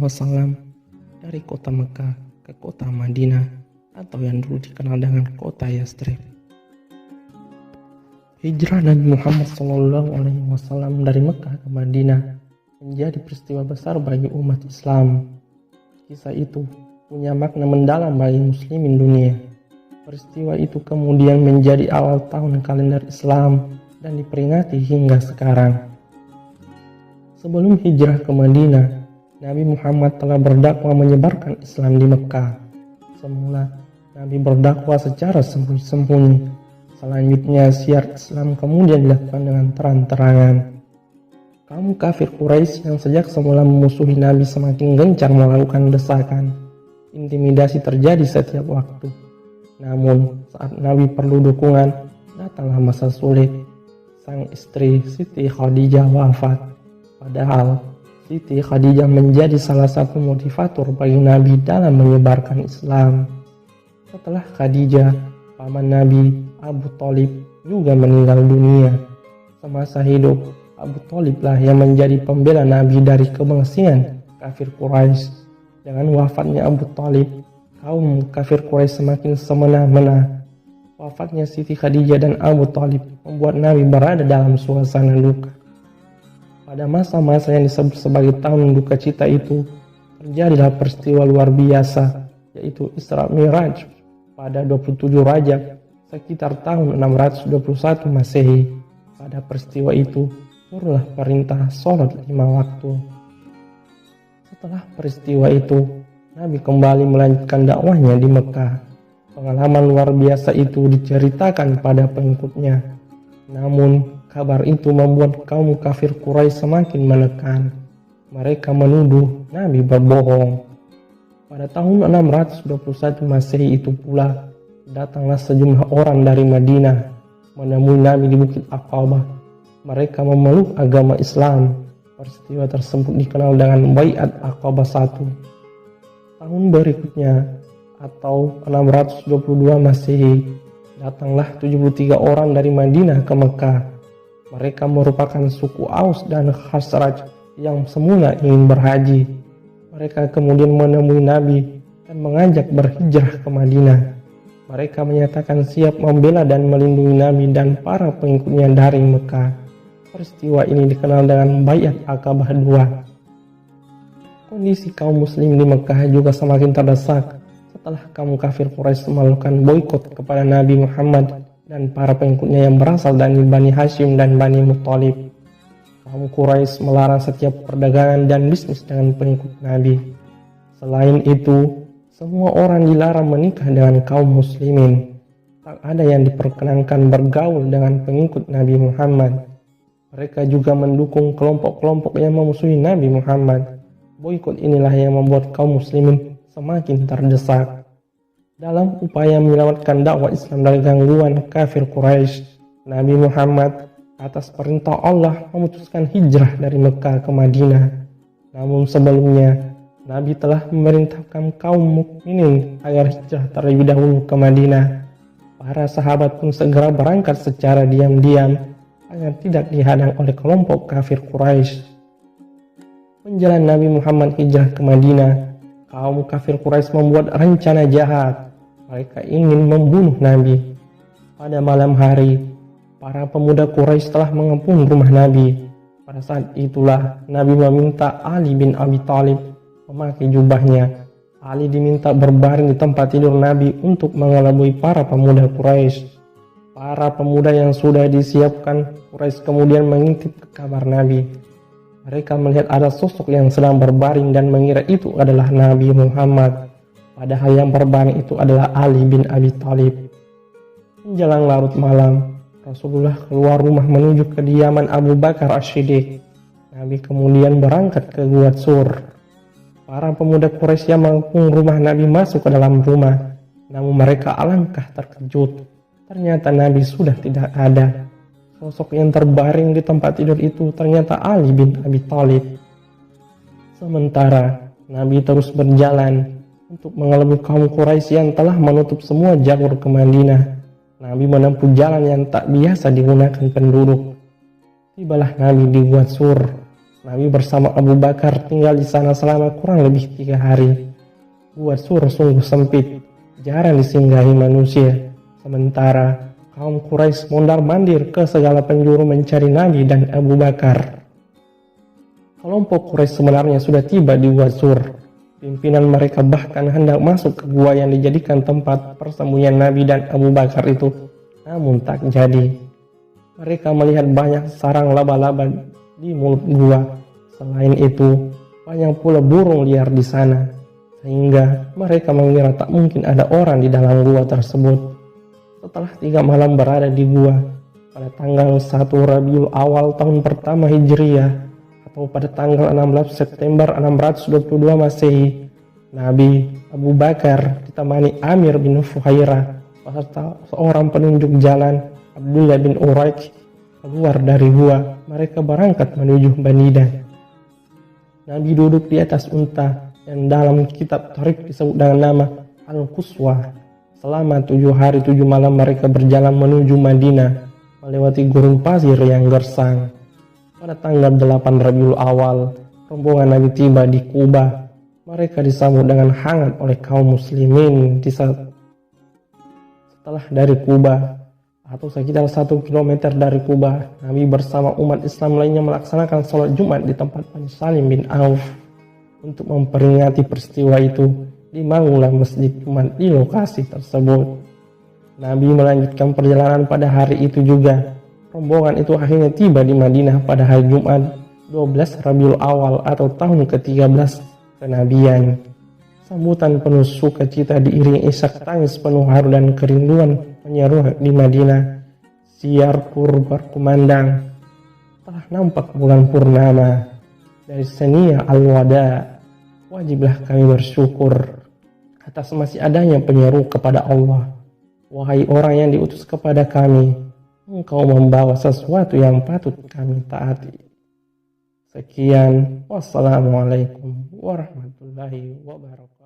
Wasallam dari kota Mekah ke kota Madinah atau yang dulu dikenal dengan kota Yastrib. Hijrah Nabi Muhammad SAW dari Mekah ke Madinah menjadi peristiwa besar bagi umat Islam. Kisah itu punya makna mendalam bagi muslimin dunia. Peristiwa itu kemudian menjadi awal tahun kalender Islam dan diperingati hingga sekarang. Sebelum hijrah ke Madinah, Nabi Muhammad telah berdakwah menyebarkan Islam di Mekah. Semula, Nabi berdakwah secara sembunyi-sembunyi. Selanjutnya, syiar Islam kemudian dilakukan dengan terang-terangan. Kaum kafir Quraisy yang sejak semula memusuhi Nabi semakin gencar melakukan desakan. Intimidasi terjadi setiap waktu. Namun, saat Nabi perlu dukungan, datanglah masa sulit. Sang istri Siti Khadijah wafat. Padahal, Siti Khadijah menjadi salah satu motivator bagi Nabi dalam menyebarkan Islam. Setelah Khadijah, paman Nabi Abu Thalib juga meninggal dunia. Semasa hidup, Abu Thalib lah yang menjadi pembela Nabi dari kebangsingan kafir Quraisy. Dengan wafatnya Abu Thalib, kaum kafir Quraisy semakin semena-mena. Wafatnya Siti Khadijah dan Abu Thalib membuat Nabi berada dalam suasana duka. Pada masa-masa yang disebut sebagai tahun duka cita itu, terjadilah peristiwa luar biasa, yaitu Isra Mi'raj pada 27 Rajab sekitar tahun 621 Masehi. Pada peristiwa itu, turunlah perintah sholat 5 waktu. Setelah peristiwa itu, Nabi kembali melanjutkan dakwahnya di Mekah. Pengalaman luar biasa itu diceritakan pada pengikutnya. Namun, kabar itu membuat kaum kafir Quraisy semakin menekan. Mereka menuduh Nabi berbohong. Pada tahun 621 Masehi itu pula, datanglah sejumlah orang dari Madinah menemui Nabi di Bukit Aqabah. Mereka memeluk agama Islam. Peristiwa tersebut dikenal dengan Bai'at Aqabah I. Tahun berikutnya, atau 622 Masehi, datanglah 73 orang dari Madinah ke Mekah. Mereka merupakan suku Aus dan Khazraj yang semula ingin berhaji. Mereka kemudian menemui Nabi dan mengajak berhijrah ke Madinah. Mereka menyatakan siap membela dan melindungi Nabi dan para pengikutnya dari Mekah. Peristiwa ini dikenal dengan Bai'at Aqabah II. Kondisi kaum muslim di Mekah juga semakin terdesak setelah kaum kafir Quraisy melakukan boikot kepada Nabi Muhammad dan para pengikutnya yang berasal dari Bani Hashim dan Bani Muthalib. Kaum Quraisy melarang setiap perdagangan dan bisnis dengan pengikut Nabi. Selain itu, semua orang dilarang menikah dengan kaum muslimin. Tak ada yang diperkenankan bergaul dengan pengikut Nabi Muhammad. Mereka juga mendukung kelompok-kelompok yang memusuhi Nabi Muhammad. Boikot inilah yang membuat kaum muslimin semakin terdesak. Dalam upaya menyelamatkan dakwah Islam dari gangguan kafir Quraisy, Nabi Muhammad atas perintah Allah memutuskan hijrah dari Mekah ke Madinah. Namun sebelumnya, Nabi telah memerintahkan kaum mukminin agar hijrah terlebih dahulu ke Madinah. Para sahabat pun segera berangkat secara diam-diam agar tidak dihadang oleh kelompok kafir Quraisy. Menjelang Nabi Muhammad hijrah ke Madinah, kaum kafir Quraisy membuat rencana jahat. Mereka ingin membunuh Nabi. Pada malam hari, para pemuda Quraisy telah mengepung rumah Nabi. Pada saat itulah Nabi meminta Ali bin Abi Thalib memakai jubahnya. Ali diminta berbaring di tempat tidur Nabi untuk mengelabui para pemuda Quraisy. Para pemuda yang sudah disiapkan Quraisy kemudian mengintip kabar Nabi. Mereka melihat ada sosok yang sedang berbaring dan mengira itu adalah Nabi Muhammad. Padahal yang berbaring itu adalah Ali bin Abi Thalib. Menjelang larut malam, Rasulullah keluar rumah menuju kediaman Abu Bakar As-Siddiq. Nabi kemudian berangkat ke Gua Sur. Para pemuda Quraisy yang mengepung rumah Nabi masuk ke dalam rumah. Namun mereka alangkah terkejut. Ternyata Nabi sudah tidak ada. Sosok yang terbaring di tempat tidur itu ternyata Ali bin Abi Thalib. Sementara Nabi terus berjalan untuk mengelabui kaum Quraisy yang telah menutup semua jalur ke Madinah. Nabi menempuh jalan yang tak biasa digunakan penduduk. Tibalah Nabi di Gua Sur. Nabi bersama Abu Bakar tinggal di sana selama kurang lebih 3 hari. Gua Sur sungguh sempit, jarang disinggahi manusia. Sementara kaum Quraisy mondar-mandir ke segala penjuru mencari Nabi dan Abu Bakar. Kelompok Quraisy sebenarnya sudah tiba di Gua Sur. Pimpinan mereka bahkan hendak masuk ke gua yang dijadikan tempat persembunyian Nabi dan Abu Bakar itu, namun tak jadi. Mereka melihat banyak sarang laba-laba di mulut gua. Selain itu, banyak pula burung liar di sana, sehingga mereka mengira tak mungkin ada orang di dalam gua tersebut. Setelah 3 malam berada di gua, pada tanggal 1 Rabiul Awal tahun pertama Hijriah, atau pada tanggal 16 September 622 Masehi, Nabi Abu Bakar ditemani Amir bin Fuhairah beserta seorang penunjuk jalan Abdullah bin Uraik keluar dari gua. Mereka berangkat menuju Banidah. Nabi duduk di atas unta yang dalam kitab Tariq disebut dengan nama Al-Quswa. Selama 7 hari 7 malam mereka berjalan menuju Madinah, melewati gurun pasir yang gersang. Pada tanggal 8 Rabiul Awal, rombongan Nabi tiba di Kuba. Mereka disambut dengan hangat oleh kaum muslimin. Setelah dari Kuba, atau sekitar 1 kilometer dari Kuba, Nabi bersama umat Islam lainnya melaksanakan sholat Jumat di tempat Bani Salim bin Auf. Untuk memperingati peristiwa itu, dibangunlah masjid Jumat di lokasi tersebut. Nabi melanjutkan perjalanan pada hari itu juga. Rombongan itu akhirnya tiba di Madinah pada hari Jumat 12 Rabiul Awal atau tahun ke-13 kenabian. Sambutan penuh sukacita diiringi isak tangis penuh haru dan kerinduan menyeru di Madinah. Siar pur berkumandang. Telah nampak bulan purnama. Dari senia al-wada, wajiblah kami bersyukur atas masih adanya penyeru kepada Allah. Wahai orang yang diutus kepada kami, engkau membawa sesuatu yang patut kami taati. Sekian, wassalamualaikum warahmatullahi wabarakatuh.